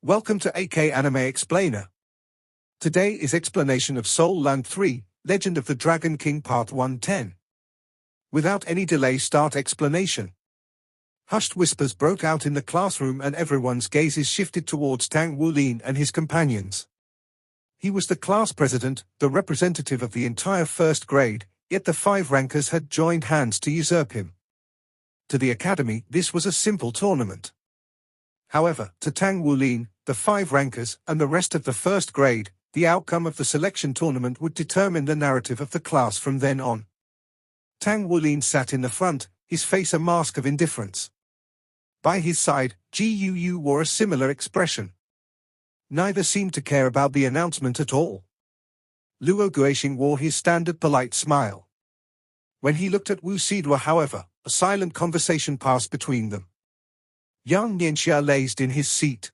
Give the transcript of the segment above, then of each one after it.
Welcome to AK Anime Explainer. Today is explanation of Soul Land 3, Legend of the Dragon King Part 110. Without any delay, start explanation. Hushed whispers broke out in the classroom and everyone's gazes shifted towards Tang Wulin and his companions. He was the class president, the representative of the entire first grade, yet the 5 rankers had joined hands to usurp him. To the academy, this was a simple tournament. However, to Tang Wulin, the 5 rankers, and the rest of the first grade, the outcome of the selection tournament would determine the narrative of the class from then on. Tang Wulin sat in the front, his face a mask of indifference. By his side, Guu wore a similar expression. Neither seemed to care about the announcement at all. Luo Guixing wore his standard polite smile. When he looked at Wu Sidua, however, a silent conversation passed between them. Yang Nianxia lazed in his seat.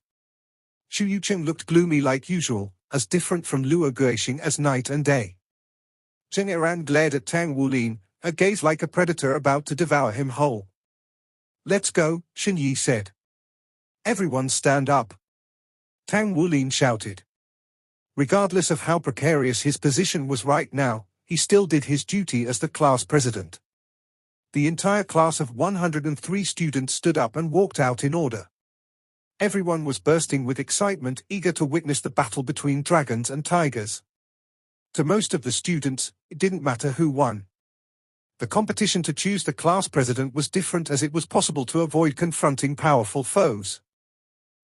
Xu Yucheng looked gloomy like usual, as different from Luo Guixing as night and day. Zheng Eran glared at Tang Wulin, her gaze like a predator about to devour him whole. "Let's go," Shen Yi said. "Everyone stand up," Tang Wulin shouted. Regardless of how precarious his position was right now, he still did his duty as the class president. The entire class of 103 students stood up and walked out in order. Everyone was bursting with excitement, eager to witness the battle between dragons and tigers. To most of the students, it didn't matter who won. The competition to choose the class president was different, as it was possible to avoid confronting powerful foes.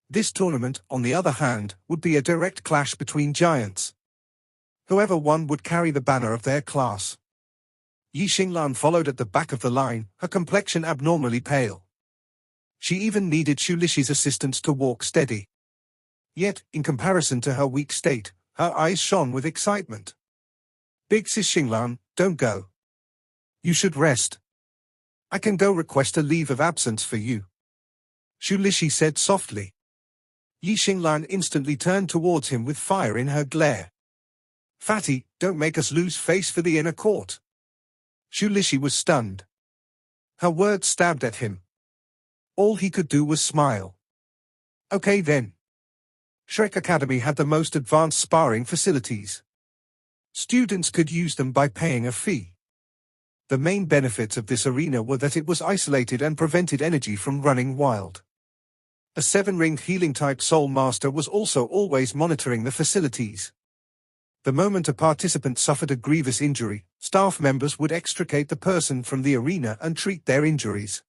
This tournament, on the other hand, would be a direct clash between giants. Whoever won would carry the banner of their class. Yi Xinglan followed at the back of the line, her complexion abnormally pale. She even needed Xu Lishi's assistance to walk steady. Yet, in comparison to her weak state, her eyes shone with excitement. "Big Sis Xinglan, don't go. You should rest. I can go request a leave of absence for you," Xu Lishi said softly. Yi Xinglan instantly turned towards him with fire in her glare. "Fatty, don't make us lose face for the inner court." Xu Lishi was stunned. Her words stabbed at him. All he could do was smile. "Okay then." Shrek Academy had the most advanced sparring facilities. Students could use them by paying a fee. The main benefits of this arena were that it was isolated and prevented energy from running wild. A 7-ringed healing-type Soul Master was also always monitoring the facilities. The moment a participant suffered a grievous injury, staff members would extricate the person from the arena and treat their injuries.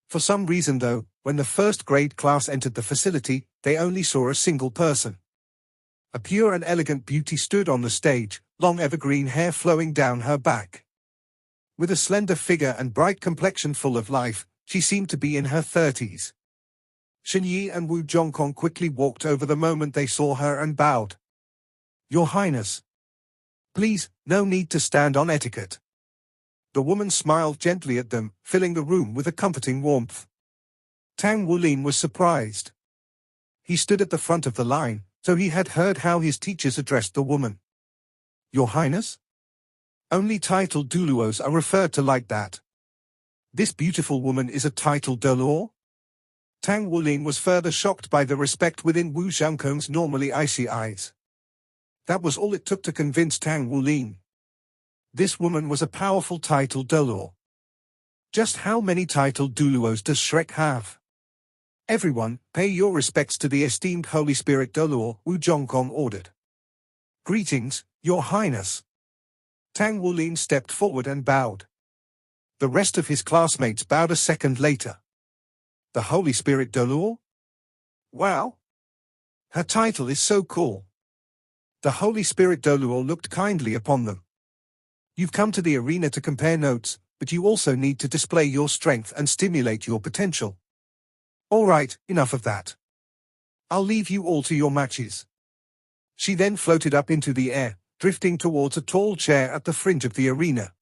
For some reason though, when the first grade class entered the facility, they only saw a single person. A pure and elegant beauty stood on the stage, long evergreen hair flowing down her back. With a slender figure and bright complexion full of life, she seemed to be in her 30s. Shen Yi and Wu Zhongkong quickly walked over the moment they saw her and bowed. "Your Highness. Please, no need to stand on etiquette." The woman smiled gently at them, filling the room with a comforting warmth. Tang Wulin was surprised. He stood at the front of the line, so he had heard how his teachers addressed the woman. "Your Highness?" Only titled Duluos are referred to like that. This beautiful woman is a titled Doluo? Tang Wulin was further shocked by the respect within Wu Zhongkong's normally icy eyes. That was all it took to convince Tang Wulin. This woman was a powerful titled Doluo. Just how many titled Duluos does Shrek have? "Everyone, pay your respects to the esteemed Holy Spirit Doluo," Wu Zhongkong ordered. "Greetings, Your Highness." Tang Wulin stepped forward and bowed. The rest of his classmates bowed a second later. The Holy Spirit Doluo? Wow! Her title is so cool. The Holy Spirit Doluo looked kindly upon them. "You've come to the arena to compare notes, but you also need to display your strength and stimulate your potential. All right, enough of that. I'll leave you all to your matches." She then floated up into the air, drifting towards a tall chair at the fringe of the arena.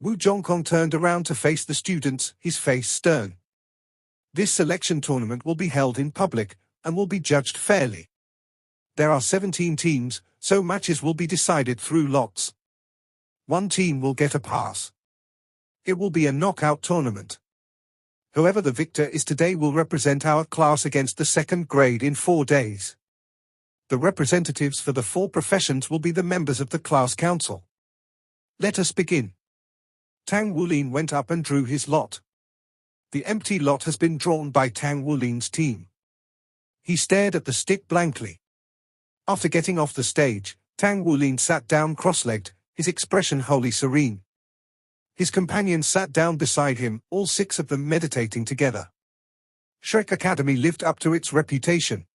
Wu Zhongkong turned around to face the students, his face stern. "This selection tournament will be held in public, and will be judged fairly. There are 17 teams, so matches will be decided through lots. One team will get a pass. It will be a knockout tournament. Whoever the victor is today will represent our class against the second grade in 4 days. The representatives for the 4 professions will be the members of the class council. Let us begin. Tang Wulin went up and drew his lot. The empty lot has been drawn by Tang Wulin's team. He stared at the stick blankly. After getting off the stage, Tang Wulin sat down cross-legged, his expression wholly serene. His companions sat down beside him, all 6 of them meditating together. Shrek Academy lived up to its reputation.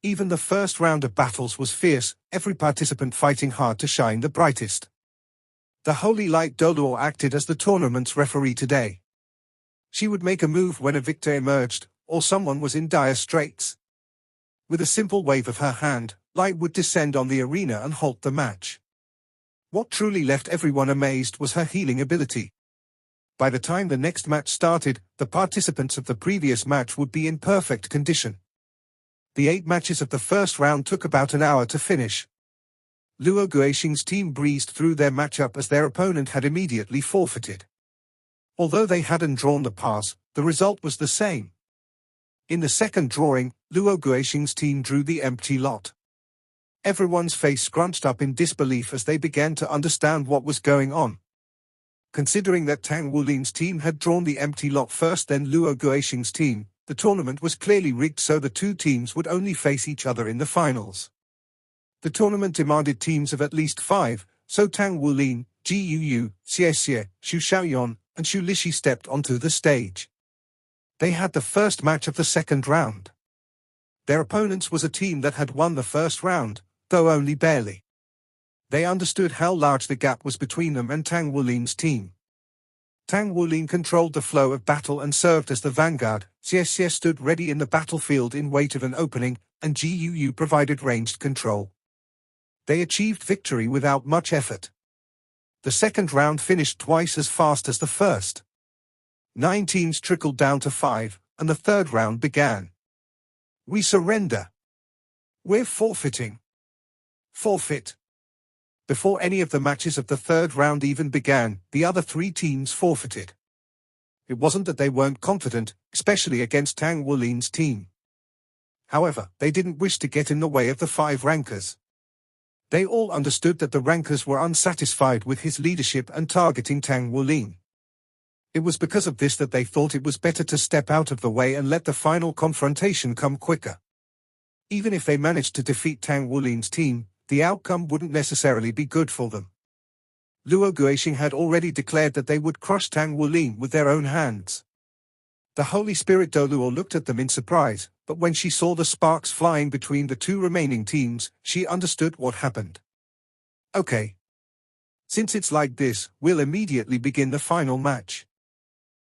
Even the first round of battles was fierce, every participant fighting hard to shine the brightest. The Holy Light Doluo acted as the tournament's referee today. She would make a move when a victor emerged, or someone was in dire straits. With a simple wave of her hand, light would descend on the arena and halt the match. What truly left everyone amazed was her healing ability. By the time the next match started, the participants of the previous match would be in perfect condition. The 8 matches of the first round took about an hour to finish. Luo Guixing's team breezed through their matchup as their opponent had immediately forfeited. Although they hadn't drawn the pass, the result was the same. In the second drawing, Luo Guixing's team drew the empty lot. Everyone's face scrunched up in disbelief as they began to understand what was going on. Considering that Tang Wulin's team had drawn the empty lot first, then Luo Guixing's team, the tournament was clearly rigged so the 2 teams would only face each other in the finals. The tournament demanded teams of at least 5, so Tang Wulin, Ji Yuyu, Xie Xie, Xu Xiaoyan, and Xu Lixi stepped onto the stage. They had the first match of the second round. Their opponents was a team that had won the first round, though only barely. They understood how large the gap was between them and Tang Wulin's team. Tang Wulin controlled the flow of battle and served as the vanguard. Xie Xie stood ready in the battlefield in wait of an opening, and Ji Yuyu provided ranged control. They achieved victory without much effort. The second round finished twice as fast as the first. 9 teams trickled down to 5, and the third round began. We surrender. We're forfeiting. Forfeit. Before any of the matches of the third round even began, the other 3 teams forfeited. It wasn't that they weren't confident, especially against Tang Wulin's team. However, they didn't wish to get in the way of the 5 rankers. They all understood that the rankers were unsatisfied with his leadership and targeting Tang Wulin. It was because of this that they thought it was better to step out of the way and let the final confrontation come quicker. Even if they managed to defeat Tang Wulin's team, the outcome wouldn't necessarily be good for them. Luo Guixing had already declared that they would crush Tang Wulin with their own hands. The Holy Spirit Doluo looked at them in surprise, but when she saw the sparks flying between the 2 remaining teams, she understood what happened. Okay. Since it's like this, we'll immediately begin the final match.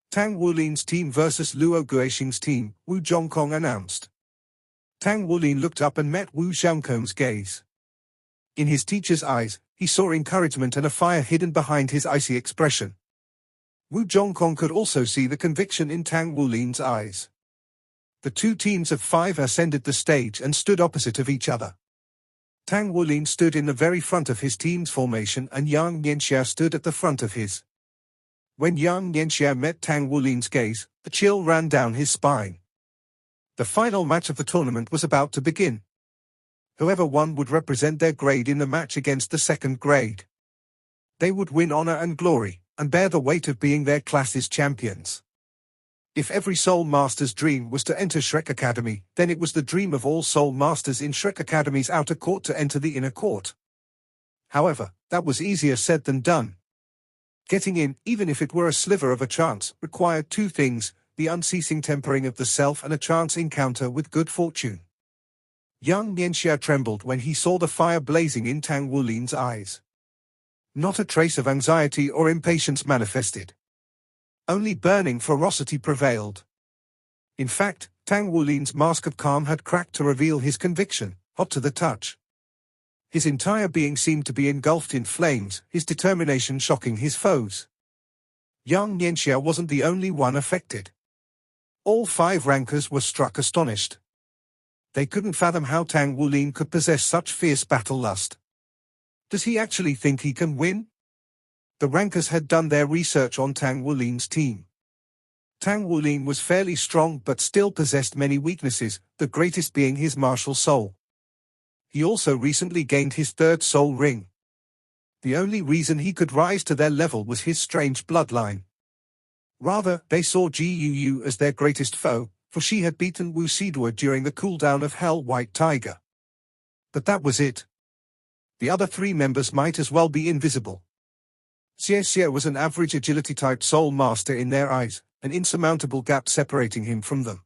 Tang Wulin's team versus Luo Guixing's team, Wu Zhongkong announced. Tang Wulin looked up and met Wu Zhongkong's gaze. In his teacher's eyes, he saw encouragement and a fire hidden behind his icy expression. Wu Zhongkong could also see the conviction in Tang Wulin's eyes. The 2 teams of 5 ascended the stage and stood opposite of each other. Tang Wulin stood in the very front of his team's formation and Yang Nianxia stood at the front of his. When Yang Nianxia met Tang Wulin's gaze, a chill ran down his spine. The final match of the tournament was about to begin. Whoever won would represent their grade in the match against the second grade. They would win honor and glory, and bear the weight of being their class's champions. If every Soul Master's dream was to enter Shrek Academy, then it was the dream of all Soul Masters in Shrek Academy's outer court to enter the inner court. However, that was easier said than done. Getting in, even if it were a sliver of a chance, required 2 things, the unceasing tempering of the self and a chance encounter with good fortune. Yang Nianxia trembled when he saw the fire blazing in Tang Wulin's eyes. Not a trace of anxiety or impatience manifested. Only burning ferocity prevailed. In fact, Tang Wulin's mask of calm had cracked to reveal his conviction, hot to the touch. His entire being seemed to be engulfed in flames, his determination shocking his foes. Yang Nianxia wasn't the only one affected. All 5 rankers were struck astonished. They couldn't fathom how Tang Wulin could possess such fierce battle lust. Does he actually think he can win? The rankers had done their research on Tang Wulin's team. Tang Wulin was fairly strong but still possessed many weaknesses, the greatest being his martial soul. He also recently gained his third soul ring. The only reason he could rise to their level was his strange bloodline. Rather, they saw Gu as their greatest foe, for she had beaten Wu Sidua during the cooldown of Hell White Tiger. But that was it. The other three members might as well be invisible. Xie Xie was an average agility-type soul master in their eyes, an insurmountable gap separating him from them.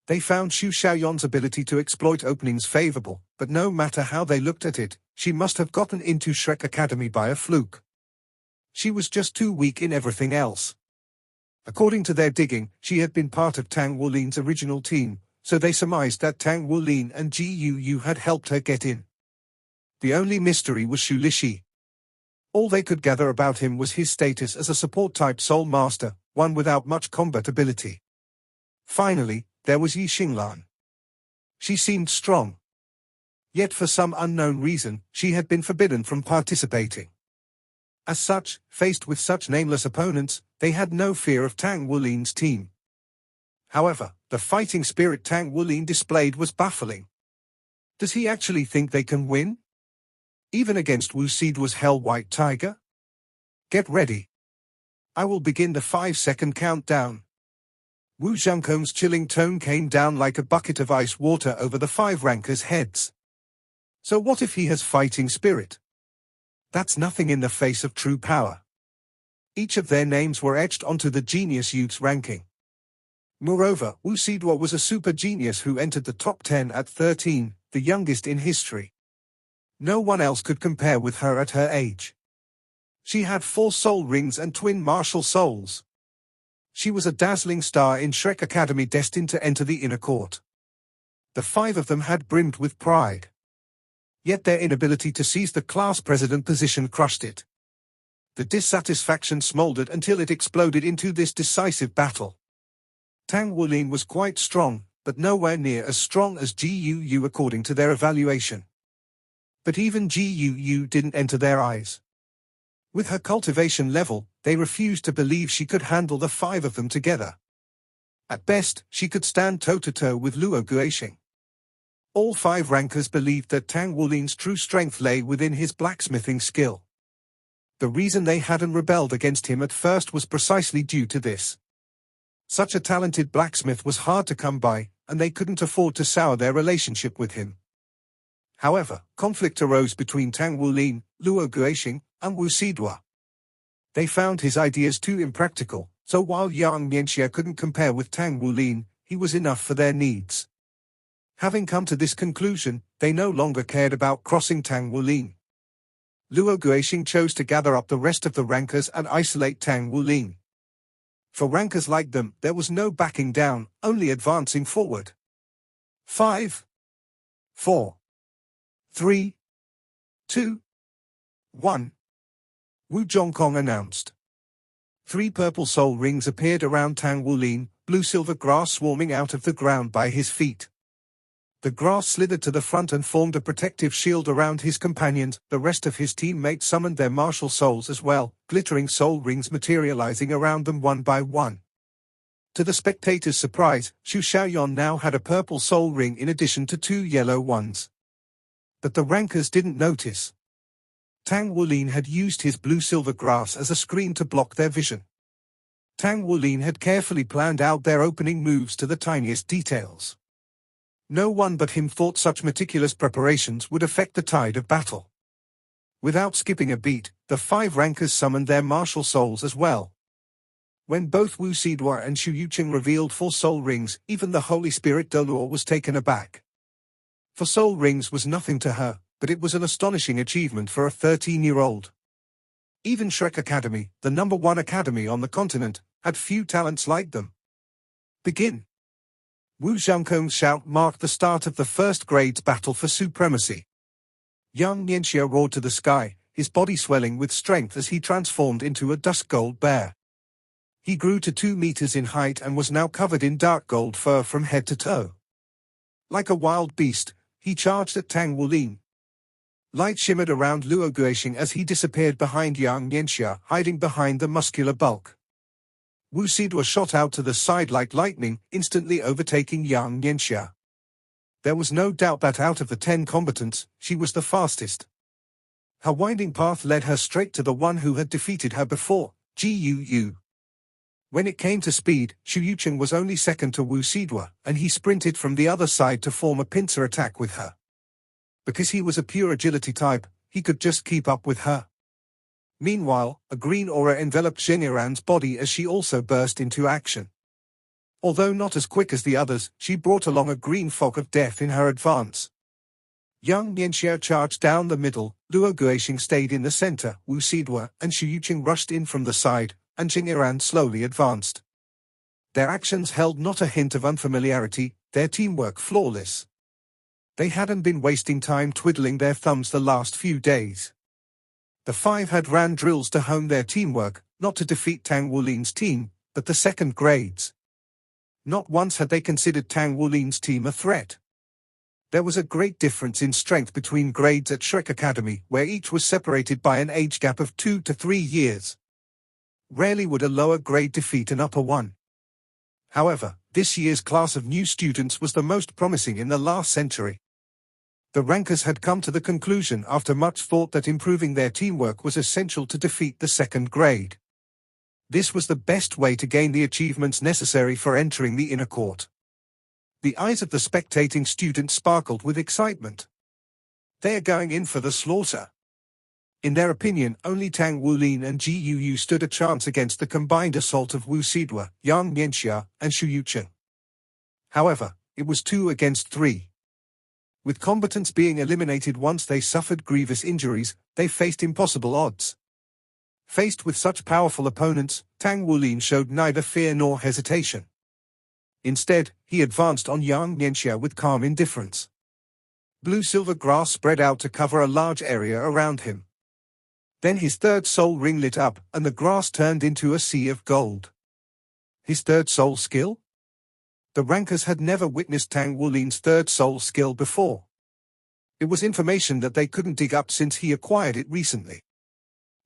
They found Xu Xiaoyon's ability to exploit openings favorable, but no matter how they looked at it, she must have gotten into Shrek Academy by a fluke. She was just too weak in everything else. According to their digging, she had been part of Tang Wulin's original team, so they surmised that Tang Wulin and Gu had helped her get in. The only mystery was Xu Lixi. All they could gather about him was his status as a support-type soul master, one without much combat ability. Finally, there was Yi Xinglan. She seemed strong. Yet for some unknown reason, she had been forbidden from participating. As such, faced with such nameless opponents, they had no fear of Tang Wulin's team. However, the fighting spirit Tang Wulin displayed was baffling. Does he actually think they can win? Even against Wu Sidua's Hell White Tiger? Get ready. I will begin the 5-second countdown. Wu Zhangkong's chilling tone came down like a bucket of ice water over the 5 rankers' heads. So what if he has fighting spirit? That's nothing in the face of true power. Each of their names were etched onto the genius youth's ranking. Moreover, Wu Sidua was a super genius who entered the top 10 at 13, the youngest in history. No one else could compare with her at her age. She had 4 soul rings and twin martial souls. She was a dazzling star in Shrek Academy destined to enter the inner court. The 5 of them had brimmed with pride. Yet their inability to seize the class president position crushed it. The dissatisfaction smoldered until it exploded into this decisive battle. Tang Wulin was quite strong, but nowhere near as strong as Gu according to their evaluation. But even Gu didn't enter their eyes. With her cultivation level, they refused to believe she could handle the 5 of them together. At best, she could stand toe-to-toe with Luo Guixing. All 5 rankers believed that Tang Wulin's true strength lay within his blacksmithing skill. The reason they hadn't rebelled against him at first was precisely due to this. Such a talented blacksmith was hard to come by, and they couldn't afford to sour their relationship with him. However, conflict arose between Tang Wulin, Luo Guixing, and Wu Sidua. They found his ideas too impractical, so while Yang Mianxia couldn't compare with Tang Wulin, he was enough for their needs. Having come to this conclusion, they no longer cared about crossing Tang Wulin. Luo Guixing chose to gather up the rest of the rankers and isolate Tang Wulin. For rankers like them, there was no backing down, only advancing forward. 5, 4, 3, 2, 1. Wu Zhongkong announced. 3 purple soul rings appeared around Tang Wulin, blue-silver grass swarming out of the ground by his feet. The grass slithered to the front and formed a protective shield around his companions. The rest of his teammates summoned their martial souls as well, glittering soul rings materializing around them one by one. To the spectators' surprise, Xu Xiaoyon now had a purple soul ring in addition to 2 yellow ones. But the rankers didn't notice. Tang Wulin had used his blue-silver grass as a screen to block their vision. Tang Wulin had carefully planned out their opening moves to the tiniest details. No one but him thought such meticulous preparations would affect the tide of battle. Without skipping a beat, the 5 rankers summoned their martial souls as well. When both Wu Sidua and Xu Yuqing revealed 4 soul rings, even the Holy Spirit Dolor was taken aback. For soul rings was nothing to her, but it was an astonishing achievement for a 13-year-old. Even Shrek Academy, the #1 academy on the continent, had few talents like them. Begin. Wu Zhangkong's shout marked the start of the first grade's battle for supremacy. Yang Mianxia roared to the sky, his body swelling with strength as he transformed into a dusk gold bear. He grew to 2 meters in height and was now covered in dark gold fur from head to toe. Like a wild beast, he charged at Tang Wulin. Light shimmered around Luo Guixing as he disappeared behind Yang Mianxia, hiding behind the muscular bulk. Wu Sidwa shot out to the side like lightning, instantly overtaking Yang Nianxia. There was no doubt that out of the 10 combatants, she was the fastest. Her winding path led her straight to the one who had defeated her before, Ji Yu. When it came to speed, Xu Yucheng was only second to Wu Sidwa, and he sprinted from the other side to form a pincer attack with her. Because he was a pure agility type, he could just keep up with her. Meanwhile, a green aura enveloped Zheng Yiran's body as she also burst into action. Although not as quick as the others, she brought along a green fog of death in her advance. Yang Nianxia charged down the middle, Luo Guixing stayed in the center, Wu Sidwa and Xu Yucheng rushed in from the side, and Zheng Yiran slowly advanced. Their actions held not a hint of unfamiliarity, their teamwork flawless. They hadn't been wasting time twiddling their thumbs the last few days. The 5 had ran drills to hone their teamwork, not to defeat Tang Wulin's team, but the second grades. Not once had they considered Tang Wulin's team a threat. There was a great difference in strength between grades at Shrek Academy, where each was separated by an age gap of 2 to 3 years. Rarely would a lower grade defeat an upper one. However, this year's class of new students was the most promising in the last century. The rankers had come to the conclusion after much thought that improving their teamwork was essential to defeat the second grade. This was the best way to gain the achievements necessary for entering the inner court. The eyes of the spectating students sparkled with excitement. They are going in for the slaughter. In their opinion, only Tang Wulin and Ji Yu stood a chance against the combined assault of Wu Sidwa, Yang Nianxia, and Xu Yucheng. However, it was 2 against 3. With combatants being eliminated once they suffered grievous injuries, they faced impossible odds. Faced with such powerful opponents, Tang Wulin showed neither fear nor hesitation. Instead, he advanced on Yang Nianxia with calm indifference. Blue-silver grass spread out to cover a large area around him. Then his third soul ring lit up, and the grass turned into a sea of gold. His third soul skill? The rankers had never witnessed Tang Wulin's third soul skill before. It was information that they couldn't dig up since he acquired it recently.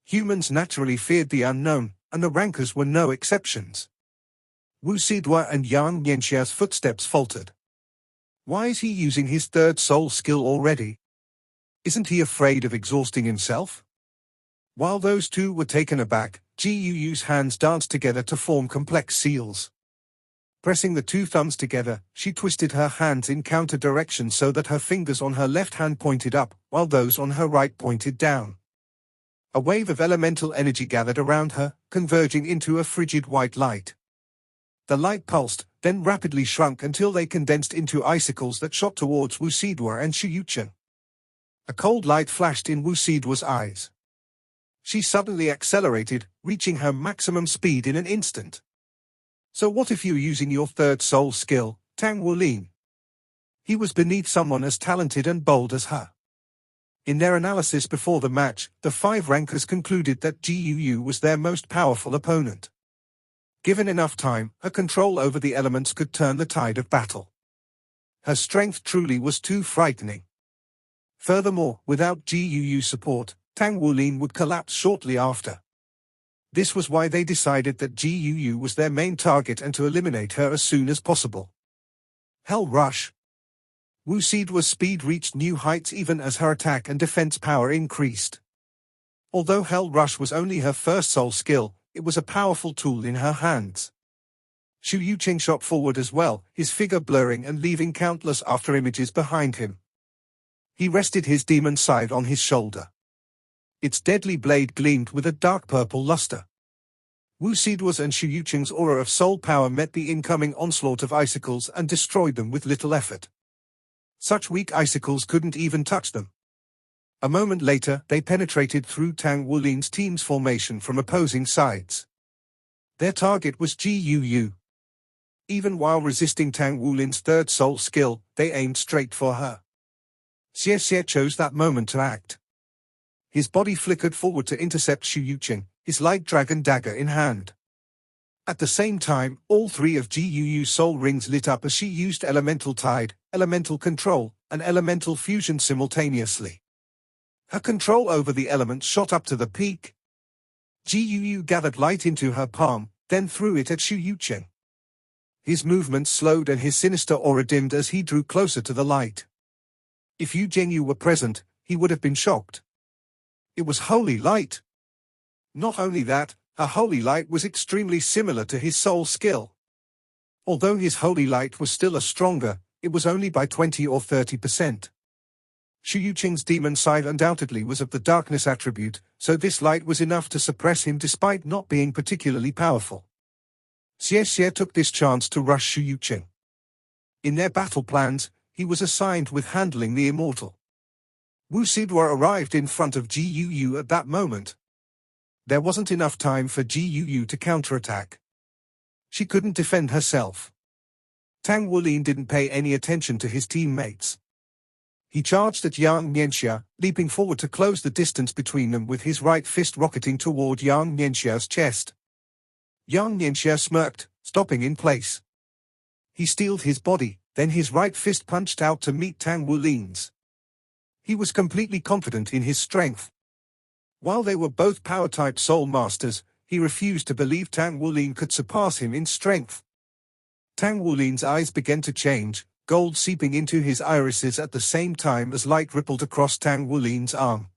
Humans naturally feared the unknown, and the rankers were no exceptions. Wu Sidwa and Yang Nianxia's footsteps faltered. Why is he using his third soul skill already? Isn't he afraid of exhausting himself? While those two were taken aback, Ji Yu's hands danced together to form complex seals. Pressing the 2 thumbs together, she twisted her hands in counter directions so that her fingers on her left hand pointed up, while those on her right pointed down. A wave of elemental energy gathered around her, converging into a frigid white light. The light pulsed, then rapidly shrunk until they condensed into icicles that shot towards Wu Sidwa and Xu Yucheng. A cold light flashed in Wu Sidwa's eyes. She suddenly accelerated, reaching her maximum speed in an instant. So what if you're using your third soul skill, Tang Wulin? He was beneath someone as talented and bold as her. In their analysis before the match, the 5 rankers concluded that Ji Yu was their most powerful opponent. Given enough time, her control over the elements could turn the tide of battle. Her strength truly was too frightening. Furthermore, without Ji Yu's support, Tang Wulin would collapse shortly after. This was why they decided that Ji Yu was their main target and to eliminate her as soon as possible. Hell Rush. Wu Sidwa's speed reached new heights even as her attack and defense power increased. Although Hell Rush was only her first soul skill, it was a powerful tool in her hands. Xu Yucheng shot forward as well, his figure blurring and leaving countless after images behind him. He rested his demon scythe on his shoulder. Its deadly blade gleamed with a dark purple luster. Wu Sidwa's and Xu Yucheng's aura of soul power met the incoming onslaught of icicles and destroyed them with little effort. Such weak icicles couldn't even touch them. A moment later, they penetrated through Tang Wulin's team's formation from opposing sides. Their target was Ji Yu. Even while resisting Tang Wulin's third soul skill, they aimed straight for her. Xie Xie chose that moment to act. His body flickered forward to intercept Xu Yucheng, his light dragon dagger in hand. At the same time, all 3 of Ji Yu's soul rings lit up as she used elemental tide, elemental control, and elemental fusion simultaneously. Her control over the elements shot up to the peak. Ji Yu gathered light into her palm, then threw it at Xu Yucheng. His movements slowed and his sinister aura dimmed as he drew closer to the light. If Yu Jingyu were present, he would have been shocked. It was holy light. Not only that, her holy light was extremely similar to his soul skill. Although his holy light was still a stronger, it was only by 20 or 30%. Xu Yucheng's demon side undoubtedly was of the darkness attribute, so this light was enough to suppress him despite not being particularly powerful. Xie Xie took this chance to rush Xu Yucheng. In their battle plans, he was assigned with handling the immortal. Wu Sidua arrived in front of Ji Yu at that moment. There wasn't enough time for Ji Yu to counterattack. She couldn't defend herself. Tang Wulin didn't pay any attention to his teammates. He charged at Yang Nianxia, leaping forward to close the distance between them with his right fist rocketing toward Yang Nianxia's chest. Yang Nianxia smirked, stopping in place. He steeled his body, then his right fist punched out to meet Tang Wulin's. He was completely confident in his strength. While they were both power-type soul masters, he refused to believe Tang Wulin could surpass him in strength. Tang Wulin's eyes began to change, gold seeping into his irises at the same time as light rippled across Tang Wulin's arm.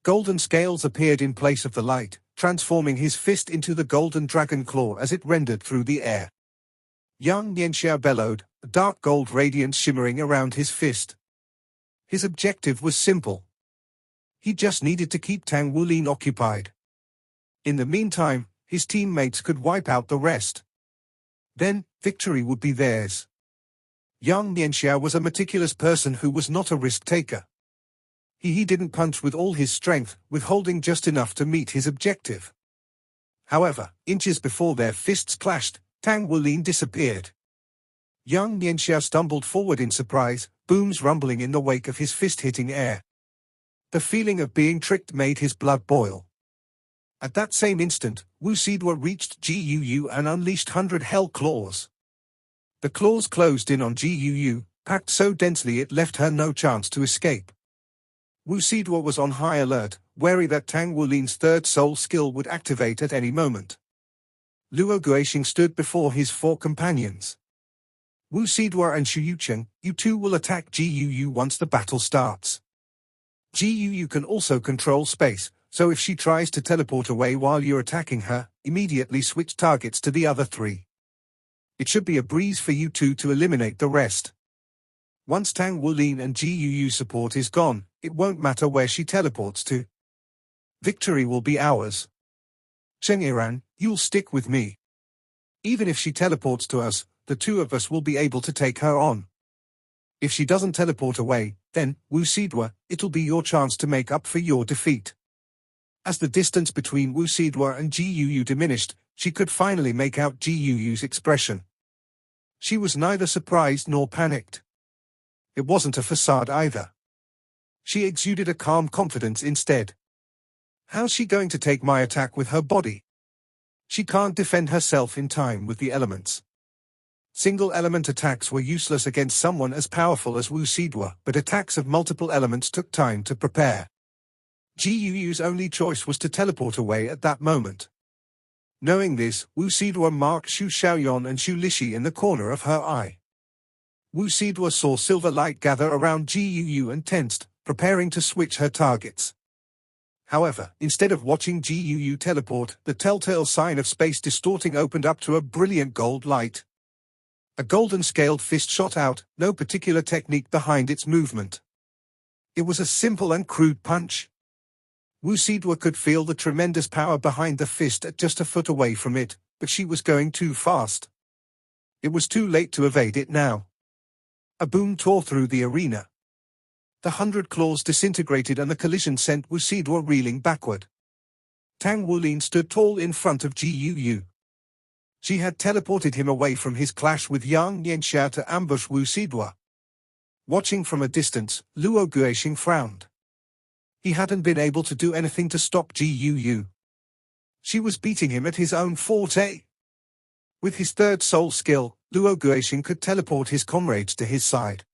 Golden scales appeared in place of the light, transforming his fist into the golden dragon claw as it rendered through the air. Yang Nianxia bellowed, a dark gold radiance shimmering around his fist. His objective was simple. He just needed to keep Tang Wulin occupied. In the meantime, his teammates could wipe out the rest. Then, victory would be theirs. Yang Nianxia was a meticulous person who was not a risk-taker. He didn't punch with all his strength, withholding just enough to meet his objective. However, inches before their fists clashed, Tang Wulin disappeared. Yang Nianxia stumbled forward in surprise, booms rumbling in the wake of his fist hitting air. The feeling of being tricked made his blood boil. At that same instant, Wu Sidua reached Ji Yu and unleashed 100 hell claws. The claws closed in on Ji Yu, packed so densely it left her no chance to escape. Wu Sidua was on high alert, wary that Tang Wulin's third soul skill would activate at any moment. Luo Guixing stood before his 4 companions. Wu Sidua and Xu Yucheng, you two will attack Ji Yu once the battle starts. Ji Yu can also control space, so if she tries to teleport away while you're attacking her, immediately switch targets to the other 3. It should be a breeze for you two to eliminate the rest. Once Tang Wulin and Ji Yu support is gone, it won't matter where she teleports to. Victory will be ours. Cheng Yiran, you'll stick with me. Even if she teleports to us, the 2 of us will be able to take her on. If she doesn't teleport away, then, Wu Sidua, it'll be your chance to make up for your defeat. As the distance between Wu Sidua and Ji Yu diminished, she could finally make out Ji Yu's expression. She was neither surprised nor panicked. It wasn't a facade either. She exuded a calm confidence instead. How's she going to take my attack with her body? She can't defend herself in time with the elements. Single-element attacks were useless against someone as powerful as Wu Sidua, but attacks of multiple elements took time to prepare. Ji Yu's only choice was to teleport away at that moment. Knowing this, Wu Sidua marked Xu Xiaoyan and Xu Lixi in the corner of her eye. Wu Sidua saw silver light gather around Ji Yu and tensed, preparing to switch her targets. However, instead of watching Ji Yu teleport, the telltale sign of space distorting opened up to a brilliant gold light. A golden scaled fist shot out, no particular technique behind its movement. It was a simple and crude punch. Wu Sidua could feel the tremendous power behind the fist at just a foot away from it, but she was going too fast. It was too late to evade it now. A boom tore through the arena. The 100 claws disintegrated and the collision sent Wu Sidua reeling backward. Tang Wulin stood tall in front of Ji Yu. She had teleported him away from his clash with Yang Nianxia to ambush Wu Sidua. Watching from a distance, Luo Guixing frowned. He hadn't been able to do anything to stop Ji Yu. She was beating him at his own forte. With his third soul skill, Luo Guixing could teleport his comrades to his side.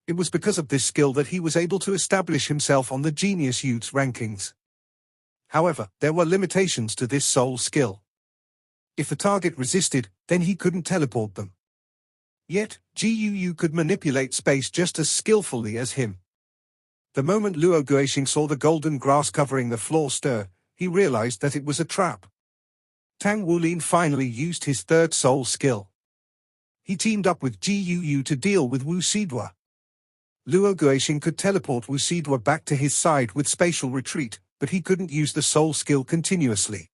It was because of this skill that he was able to establish himself on the Genius Youths rankings. However, there were limitations to this soul skill. If the target resisted, then he couldn't teleport them. Yet, Gu could manipulate space just as skillfully as him. The moment Luo Guixing saw the golden grass covering the floor stir, he realized that it was a trap. Tang Wulin finally used his third soul skill. He teamed up with Gu to deal with Wu Sidua. Luo Guixing could teleport Wu Sidua back to his side with spatial retreat, but he couldn't use the soul skill continuously.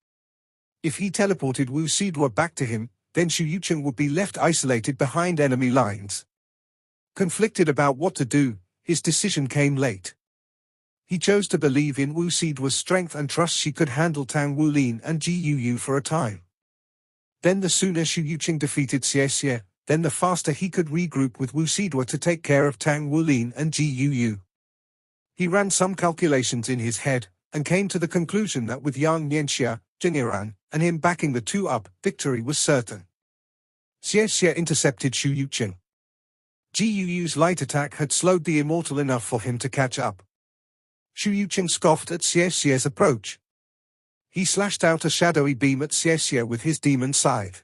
If he teleported Wu Sidua back to him, then Xu Yucheng would be left isolated behind enemy lines. Conflicted about what to do, his decision came late. He chose to believe in Wu Sidua's strength and trust she could handle Tang Wulin and Gu for a time. Then the sooner Xu Yucheng defeated Xie, then the faster he could regroup with Wu Sidua to take care of Tang Wulin and Gu. He ran some calculations in his head, and came to the conclusion that with Yang Nianxia, Jingyiran, and him backing the two up, victory was certain. Xie intercepted Xu Yucheng. Gu's light attack had slowed the immortal enough for him to catch up. Xu Yucheng scoffed at Xie's approach. He slashed out a shadowy beam at Xie with his demon scythe.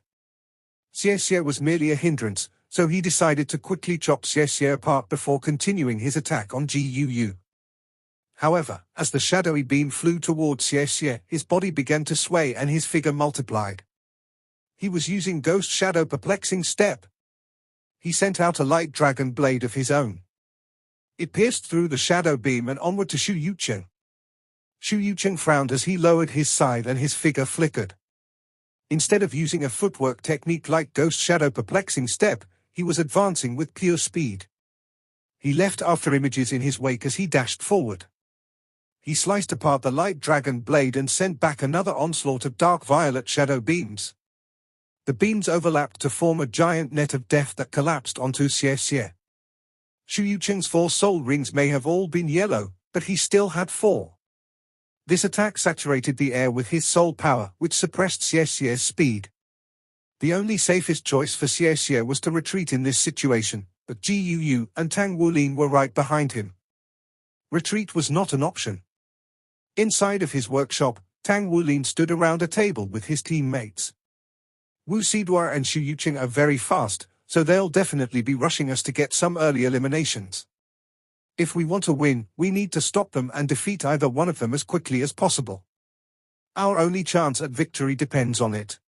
Xie was merely a hindrance, so he decided to quickly chop Xie apart before continuing his attack on Gu. However, as the shadowy beam flew towards Xie, his body began to sway and his figure multiplied. He was using Ghost Shadow Perplexing Step. He sent out a light dragon blade of his own. It pierced through the shadow beam and onward to Xu Yucheng. Xu Yucheng frowned as he lowered his scythe and his figure flickered. Instead of using a footwork technique like Ghost Shadow Perplexing Step, he was advancing with pure speed. He left after images in his wake as he dashed forward. He sliced apart the light dragon blade and sent back another onslaught of dark violet shadow beams. The beams overlapped to form a giant net of death that collapsed onto Xie. Xu Yucheng's 4 soul rings may have all been yellow, but he still had 4. This attack saturated the air with his soul power, which suppressed Xie's speed. The only safest choice for Xie was to retreat in this situation, but Gu and Tang Wulin were right behind him. Retreat was not an option. Inside of his workshop, Tang Wulin stood around a table with his teammates. Wu Sidua and Xu Yucheng are very fast, so they'll definitely be rushing us to get some early eliminations. If we want to win, we need to stop them and defeat either one of them as quickly as possible. Our only chance at victory depends on it.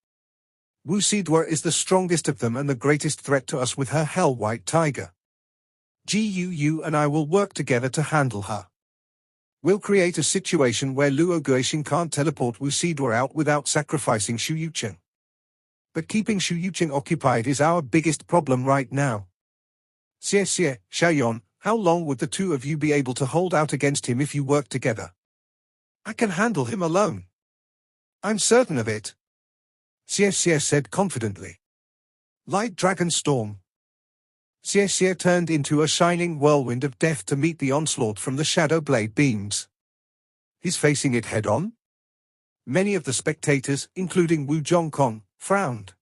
Wu Sidua is the strongest of them and the greatest threat to us with her hell-white tiger. Gu and I will work together to handle her. We'll create a situation where Luo Guixing can't teleport Wu Sidua out without sacrificing Xu Yucheng. But keeping Xu Yucheng occupied is our biggest problem right now. Xie, Xiaoyan, how long would the two of you be able to hold out against him if you work together? I can handle him alone. I'm certain of it. Xie said confidently. Light Dragon Storm. Xie turned into a shining whirlwind of death to meet the onslaught from the shadow blade beams. He's facing it head-on? Many of the spectators, including Wu Zhongkong, frowned.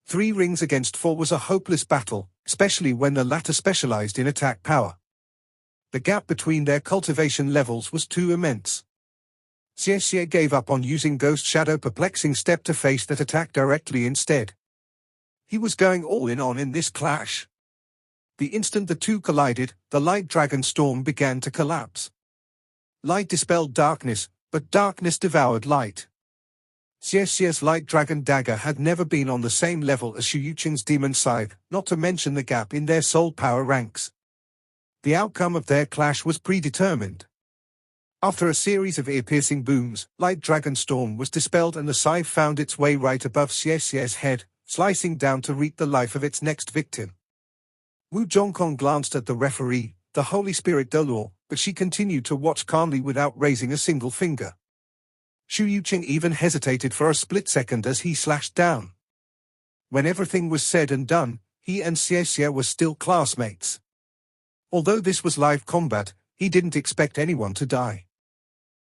3 rings against 4 was a hopeless battle, especially when the latter specialized in attack power. The gap between their cultivation levels was too immense. Xie gave up on using Ghost Shadow Perplexing Step to face that attack directly instead. He was going all in on in this clash. The instant the two collided, the Light Dragon Storm began to collapse. Light dispelled darkness, but darkness devoured light. Xie's Light Dragon Dagger had never been on the same level as Xu Yucheng's Demon Scythe, not to mention the gap in their soul power ranks. The outcome of their clash was predetermined. After a series of ear-piercing booms, Light Dragon Storm was dispelled and the scythe found its way right above Xie's head, slicing down to wreak the life of its next victim. Wu Zhongkong glanced at the referee, the Holy Spirit Delor, but she continued to watch calmly without raising a single finger. Xu Yucheng even hesitated for a split second as he slashed down. When everything was said and done, he and Xie were still classmates. Although this was live combat, he didn't expect anyone to die.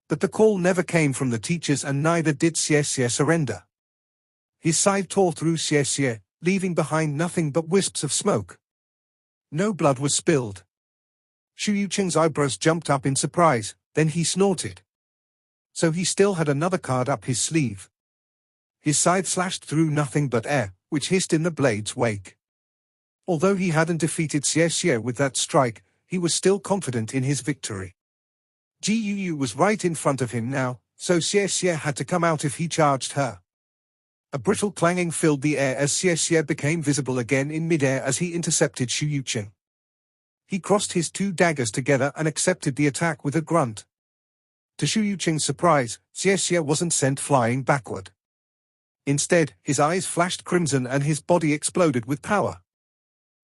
But the call never came from the teachers and neither did Xie surrender. His scythe tore through Xie, leaving behind nothing but wisps of smoke. No blood was spilled. Xu Yucheng's eyebrows jumped up in surprise, then he snorted. So he still had another card up his sleeve. His scythe slashed through nothing but air, which hissed in the blade's wake. Although he hadn't defeated Xie with that strike, he was still confident in his victory. Jiu was right in front of him now, so Xie had to come out if he charged her. A brittle clanging filled the air as Xie became visible again in midair as he intercepted Xu Yuqing. He crossed his two daggers together and accepted the attack with a grunt. To Xu Yuqing's surprise, Xie wasn't sent flying backward. Instead, his eyes flashed crimson and his body exploded with power.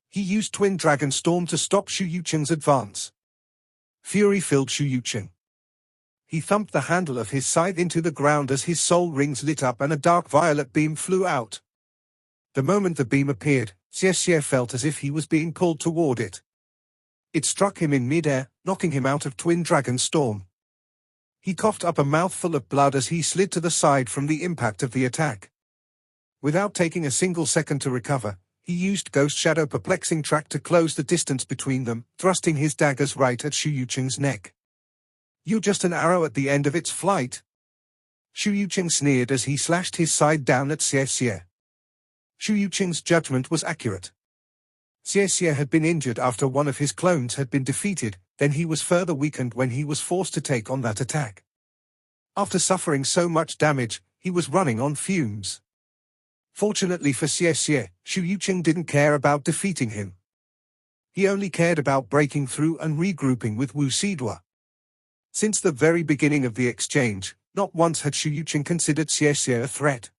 He used Twin Dragon Storm to stop Xu Yuqing's advance. Fury filled Xu Yuqing. He thumped the handle of his scythe into the ground as his soul rings lit up and a dark violet beam flew out. The moment the beam appeared, Xie felt as if he was being pulled toward it. It struck him in midair, knocking him out of Twin Dragon Storm. He coughed up a mouthful of blood as he slid to the side from the impact of the attack. Without taking a single second to recover, he used Ghost Shadow Perplexing Track to close the distance between them, thrusting his daggers right at Xu Yuqing's neck. "You're just an arrow at the end of its flight." Xu Yuqing sneered as he slashed his side down at Xie. Xu Yuqing's judgment was accurate. Xie had been injured after one of his clones had been defeated, then he was further weakened when he was forced to take on that attack. After suffering so much damage, he was running on fumes. Fortunately for Xie, Xu Yuqing didn't care about defeating him. He only cared about breaking through and regrouping with Wu Sidua. Since the very beginning of the exchange, not once had Xu Yuqing considered Xie a threat.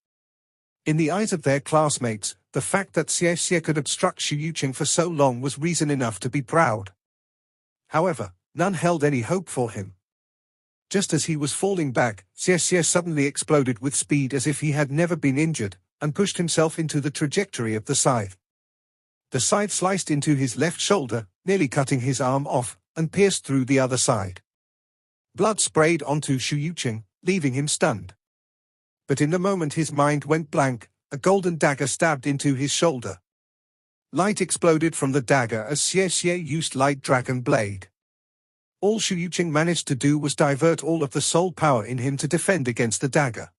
In the eyes of their classmates, the fact that Xie could obstruct Xu Yuqing for so long was reason enough to be proud. However, none held any hope for him. Just as he was falling back, Xie suddenly exploded with speed as if he had never been injured, and pushed himself into the trajectory of the scythe. The scythe sliced into his left shoulder, nearly cutting his arm off, and pierced through the other side. Blood sprayed onto Xu Yuqing, leaving him stunned. But in the moment his mind went blank, a golden dagger stabbed into his shoulder. Light exploded from the dagger as Xie used Light Dragon Blade. All Xu Yuqing managed to do was divert all of the soul power in him to defend against the dagger.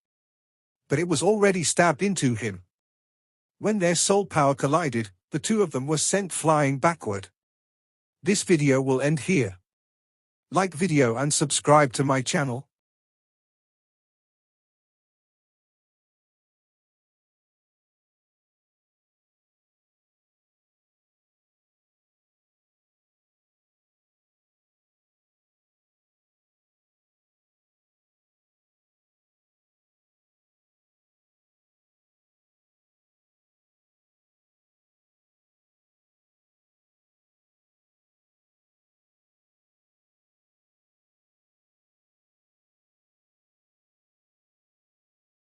But it was already stabbed into him. When their soul power collided, the two of them were sent flying backward. This video will end here. Like video and subscribe to my channel.